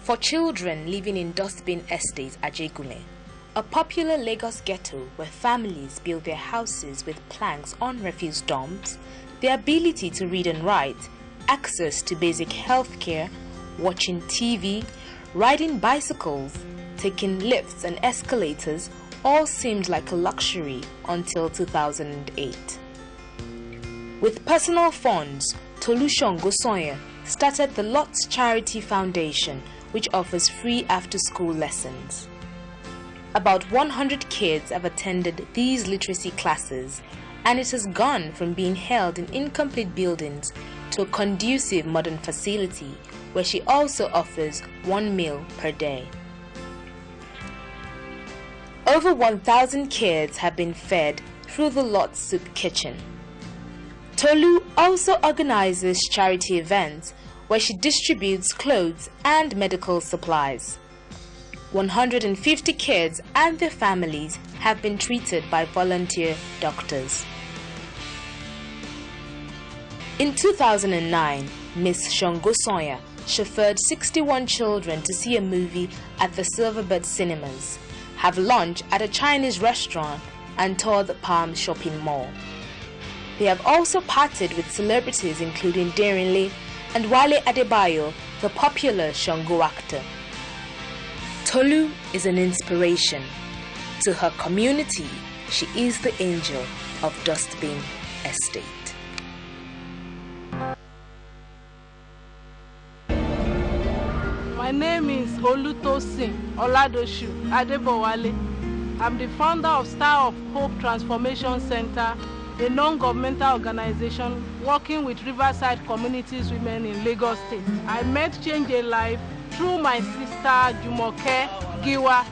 for children living in Dustbin Estate at Ajegunle, a popular Lagos ghetto where families build their houses with planks on refuse dumps. The ability to read and write, access to basic health care, watching TV, riding bicycles, taking lifts and escalators all seemed like a luxury until 2008. With personal funds, Tolushan Gosonya started the Lots Charity Foundation, which offers free after-school lessons. About 100 kids have attended these literacy classes, and it has gone from being held in incomplete buildings to a conducive modern facility where she also offers 1 meal per day. Over 1,000 kids have been fed through the Lots Soup Kitchen. Tolu also organizes charity events where she distributes clothes and medical supplies. 150 kids and their families have been treated by volunteer doctors. In 2009, Ms. Shongosonya chauffeured 61 children to see a movie at the Silverbird Cinemas, have lunch at a Chinese restaurant, and toured the Palm Shopping Mall. They have also partnered with celebrities including Derinle and Wale Adebayo, the popular Shango actor. Tolu is an inspiration. To her community, she is the angel of Dustbin Estate. My name is Olutosin Oladoshu Adebowale. I'm the founder of Star of Hope Transformation Center, a non-governmental organization working with Riverside Communities Women in Lagos State. I met Change a Life through my sister Jumoke Giwa.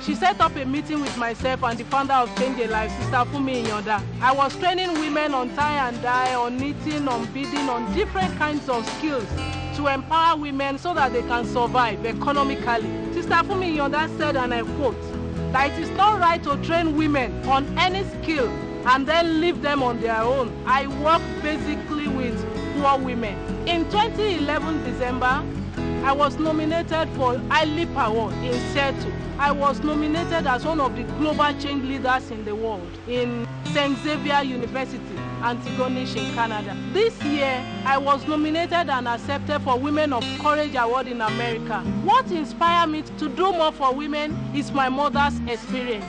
She set up a meeting with myself and the founder of Change a Life, Sister Fumi Inyonda. I was training women on tie and dye, on knitting, on beading, on different kinds of skills to empower women so that they can survive economically. Sister Fumi Inyonda said, and I quote, that it is not right to train women on any skill and then leave them on their own. I work basically with poor women. In 2011 December, I was nominated for ILIP Award in Seattle. I was nominated as one of the global change leaders in the world in St. Xavier University, Antigonish in Canada. This year, I was nominated and accepted for Women of Courage Award in America. What inspired me to do more for women is my mother's experience.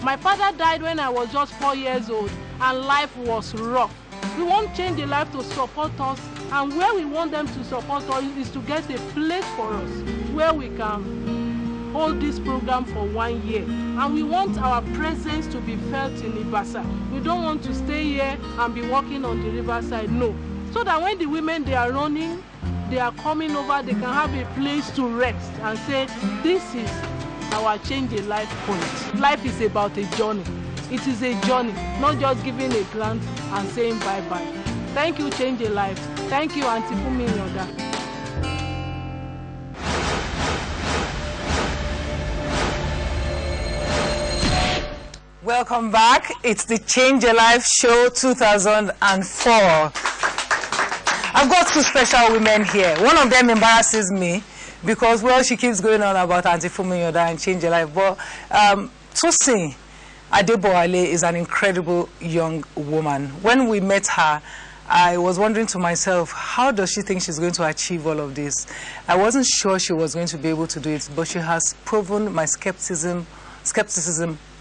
My father died when I was just 4 years old and life was rough. We want Change a Life to support us, and where we want them to support us is to get a place for us where we can hold this program for 1 year. And we want our presence to be felt in Ibasa. We don't want to stay here and be walking on the riverside, no. So that when the women they are running, they are coming over, they can have a place to rest and say, this is our Change a Life point. Life is about a journey. It is a journey, not just giving a grant and saying bye-bye. Thank you, Change a Life. Thank you, Auntie Fumi Inyonda. Welcome back. It's the Change a Life Show 2004. I've got two special women here. One of them embarrasses me because, well, she keeps going on about Auntie Fumi Inyonda and Change a Life. But Tosin Adebowale is an incredible young woman. When we met her, I was wondering to myself, how does she think she's going to achieve all of this? I wasn't sure she was going to be able to do it, but she has proven my skepticism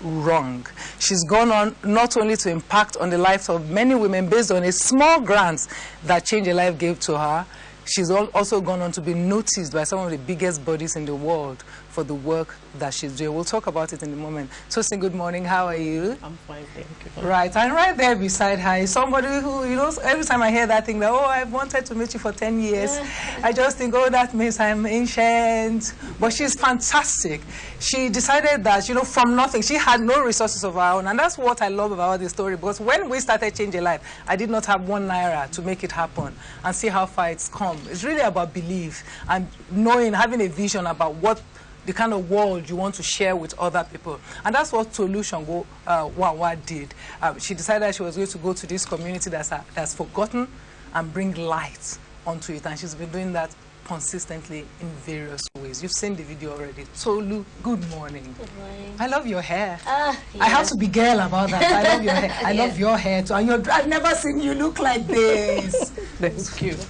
wrong. She's gone on not only to impact on the lives of many women based on a small grant that Change a Life gave to her, she's also gone on to be noticed by some of the biggest bodies in the world for the work that she's doing. We'll talk about it in a moment. Tosin, good morning. How are you? I'm fine, thank you. Right, and right there beside her is somebody who, you know, every time I hear that thing, that, oh, I've wanted to meet you for 10 years, I just think, oh, that means I'm ancient. But she's fantastic. She decided that, you know, from nothing, she had no resources of her own, and that's what I love about this story, because when we started Change a Life, I did not have 1 naira to make it happen, and see how far it's come. It's really about belief and knowing, having a vision about what the kind of world you want to share with other people. And that's what Tolu Shango Wawa did. She decided she was going to go to this community that's forgotten and bring light onto it. And she's been doing that consistently in various ways. always. You've seen the video already. Tolu, good morning. Good morning. I love your hair. Yeah. I have to be girl about that. I love your hair. I love your hair too. And I've never seen you look like this. That's cute.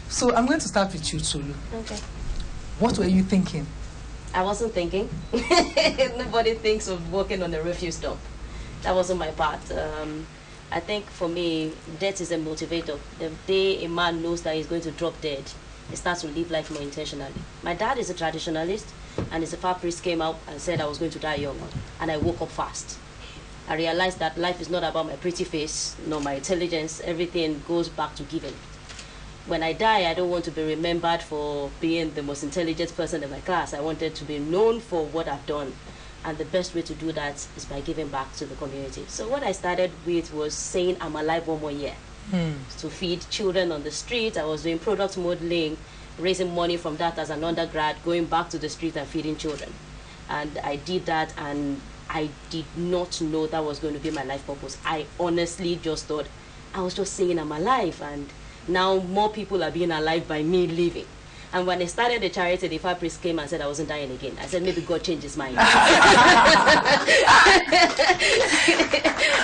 So I'm going to start with you, Tolu. Okay. What were you thinking? I wasn't thinking. Nobody thinks of working on a refuse dump. That wasn't my part. I think for me, death is a motivator. The day a man knows that he's going to drop dead, he starts to live life more intentionally. My dad is a traditionalist, and his Ifa priest came out and said I was going to die young, and I woke up fast. I realized that life is not about my pretty face, nor my intelligence. Everything goes back to giving. When I die, I don't want to be remembered for being the most intelligent person in my class. I wanted to be known for what I've done. And the best way to do that is by giving back to the community. So what I started with was saying I'm alive one more year. To feed children on the street. I was doing product modeling, raising money from that as an undergrad, going back to the street and feeding children. And I did that, and I did not know that was going to be my life purpose. I honestly just thought I was just saying I'm alive, and now more people are being alive by me living. And when I started the charity, the Ifa priest came and said I wasn't dying again. I said maybe God changed his mind.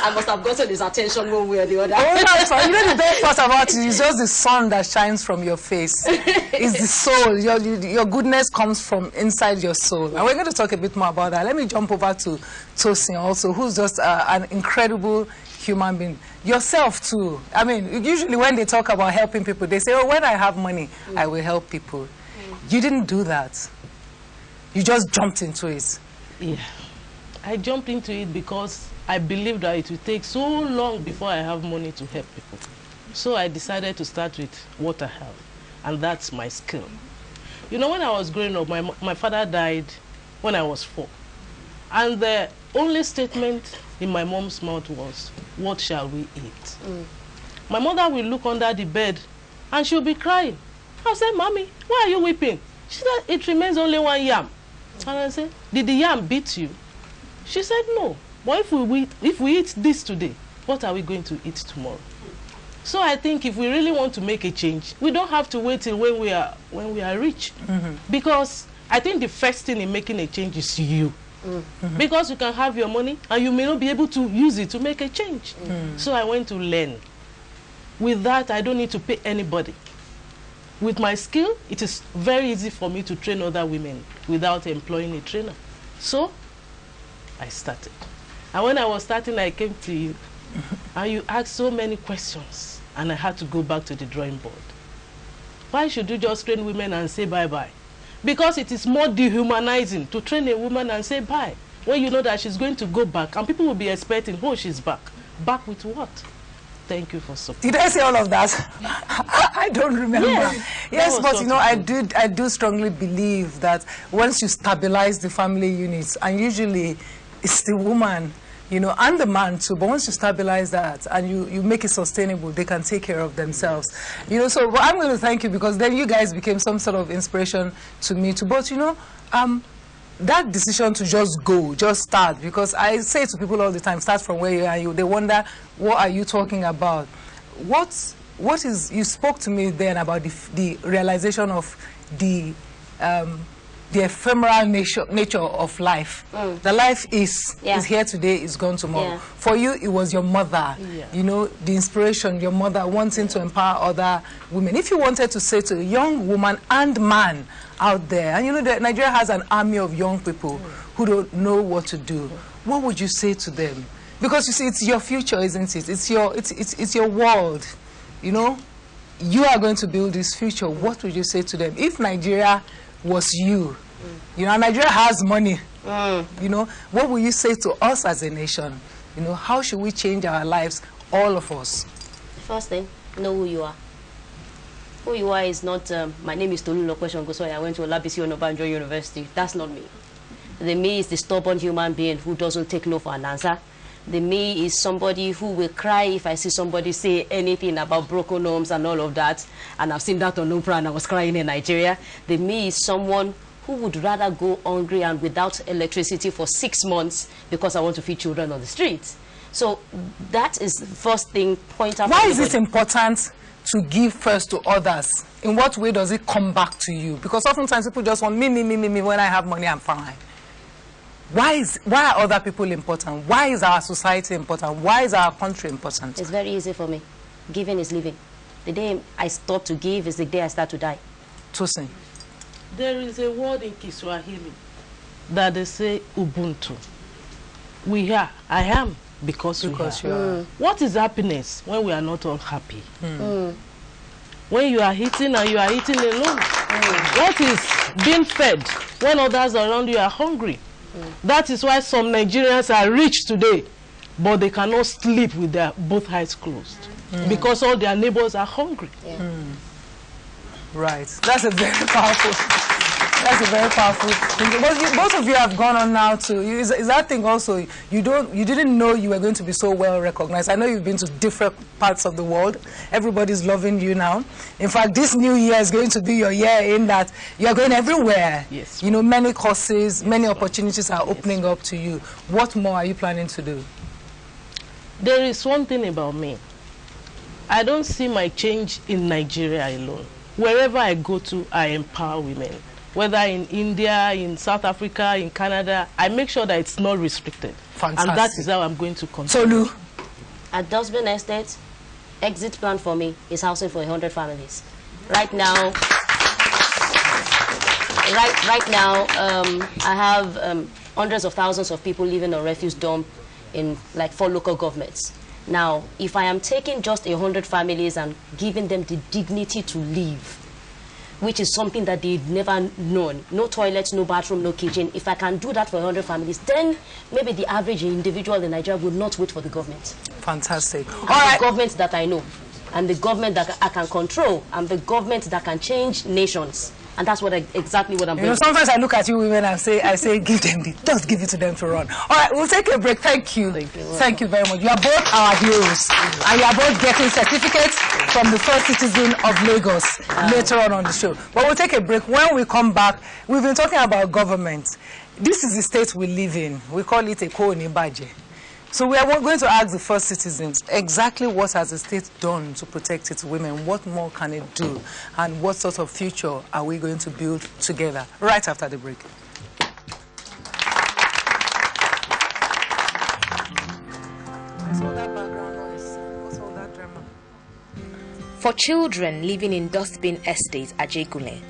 I must have gotten his attention one way or the other. Oh, that's fine. You know the best part about it is just the sun that shines from your face. It's the soul. Your goodness comes from inside your soul. And we're going to talk a bit more about that. Let me jump over to Tosin also, who's just an incredible human being. Yourself too. I mean, usually when they talk about helping people, they say, oh, when I have money, I will help people. You didn't do that. You just jumped into it. Yeah. I jumped into it because I believed that it would take so long before I have money to help people. So I decided to start with what I have, and that's my skill. You know, when I was growing up, my father died when I was 4. And the only statement in my mom's mouth was, what shall we eat? My mother will look under the bed and she'll be crying. I said, Mommy, why are you weeping? She said, it remains only 1 yam. And I said, did the yam beat you? She said, no. But if we eat this today, what are we going to eat tomorrow? So I think if we really want to make a change, we don't have to wait till when we are rich. Because I think the first thing in making a change is you. Because you can have your money and you may not be able to use it to make a change. So I went to learn. With that, I don't need to pay anybody. With my skill, it is very easy for me to train other women without employing a trainer. So I started. And when I was starting, I came to you and you asked so many questions, and I had to go back to the drawing board. Why should you just train women and say bye-bye? Because it is more dehumanizing to train a woman and say bye, when you know that she's going to go back, and people will be expecting, oh, she's back. Back with what? Thank you for support. Did I say all of that? I don't remember. Yes, but you know, I do strongly believe that once you stabilize the family units, and usually it's the woman, you know, and the man too, but once you stabilize that and you make it sustainable, they can take care of themselves. You know, so I'm going to thank you, because then you guys became some sort of inspiration to me too. But you know, that decision to just go, just start, because I say to people all the time, start from where you are. They wonder, what are you talking about? What is, you spoke to me then about the realization of the ephemeral nature of life. The life is here today, is gone tomorrow. For you, it was your mother, you know, the inspiration, your mother wanting to empower other women. If you wanted to say to a young woman and man out there, and you know that Nigeria has an army of young people who don't know what to do, what would you say to them? Because you see, it's your future, isn't it? It's your world, you know. You are going to build this future. What would you say to them if Nigeria was you? You know, Nigeria has money. You know, what will you say to us as a nation? You know, how should we change our lives, all of us? First thing, know who you are. Who you are is not, my name is Tolu Lokweshon Gosoya. I went to Olabisi Onabanjo University. That's not me. The me is the stubborn human being who doesn't take no for an answer. The me is somebody who will cry if I see somebody say anything about broken homes and all of that. And I've seen that on Oprah and I was crying in Nigeria. The me is someone who would rather go hungry and without electricity for 6 months because I want to feed children on the streets. So that is the first thing, point out. Why is it important to give first to others, in what way does it come back to you? Because oftentimes people just want me, when I have money, I'm fine. Why are other people important? Why is our society important? Why is our country important? It's very easy for me. Giving is living. The day I stop to give is the day I start to die. Tosin. There is a word in Kiswahili that they say Ubuntu. We are. I am because you are. What is happiness when we are not all happy? When you are eating and you are eating alone? What is being fed when others around you are hungry? That is why some Nigerians are rich today, but they cannot sleep with their both eyes closed because all their neighbors are hungry. Right. That's a very powerful. That's a very powerful thing. Both of you have gone on now to. Is that thing also? You didn't know you were going to be so well recognized. I know you've been to different parts of the world. Everybody's loving you now. In fact, this new year is going to be your year in that you're going everywhere. Yes. You know, many courses, many opportunities are opening up to you. What more are you planning to do? There is one thing about me. I don't see my change in Nigeria alone. Wherever I go to, I empower women. Whether in India, in South Africa, in Canada, I make sure that it's not restricted. Fantastic. And that is how I'm going to continue. Tolu. At Dustbin Estate, exit plan for me is housing for 100 families. Right now, I have hundreds of thousands of people living on refuse dump in like 4 local governments. Now, if I am taking just 100 families and giving them the dignity to live, which is something that they've never known, no toilets, no bathroom, no kitchen, if I can do that for 100 families, then maybe the average individual in Nigeria would not wait for the government. Fantastic. And the government that I know, and the government that I can control, and the government that can change nations. And that's exactly what I'm doing. You know, sometimes I look at you women and I say, give them just give it to them to run. All right, we'll take a break. Thank you. Thank you very much. You are both our heroes. And you are both getting certificates from the first citizen of Lagos later on the show. But we'll take a break. When we come back, we've been talking about government. This is the state we live in. We call it a Ko-Oni-Baje. So we are going to ask the first citizens exactly what has the state done to protect its women, what more can it do, and what sort of future are we going to build together right after the break. What's all that background noise? What's all that drama? For children living in Dustbin Estate at Ajegule,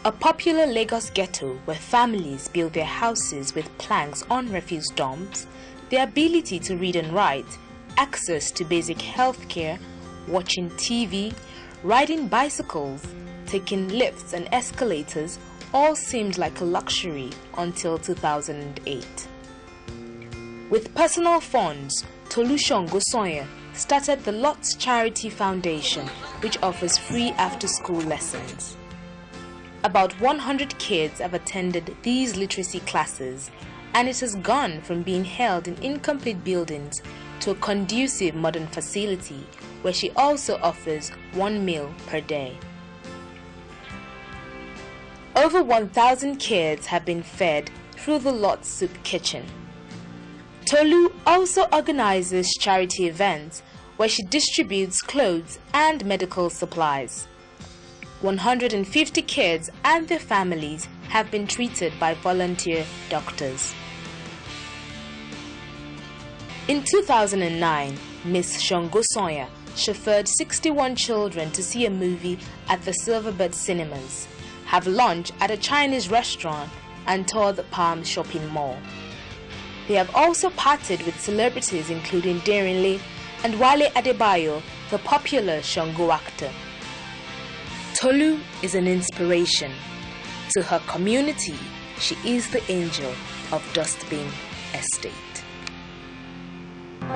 a popular Lagos ghetto where families build their houses with planks on refuse dumps, the ability to read and write, access to basic health care, watching TV, riding bicycles, taking lifts and escalators all seemed like a luxury until 2008. With personal funds, Tolu Shongo started the Lots Charity Foundation, which offers free after-school lessons. About 100 kids have attended these literacy classes, and it has gone from being held in incomplete buildings to a conducive modern facility where she also offers 1 meal per day. Over 1,000 kids have been fed through the Lot Soup Kitchen. Tolu also organizes charity events where she distributes clothes and medical supplies. 150 kids and their families have been treated by volunteer doctors. In 2009, Ms. Shongo Sonya chauffeured 61 children to see a movie at the Silverbird Cinemas, have lunch at a Chinese restaurant, and toured the Palm Shopping Mall. They have also partnered with celebrities including Derinle and Wale Adebayo, the popular Shongo actor. Tolu is an inspiration. To her community, she is the angel of Dustbin Estate.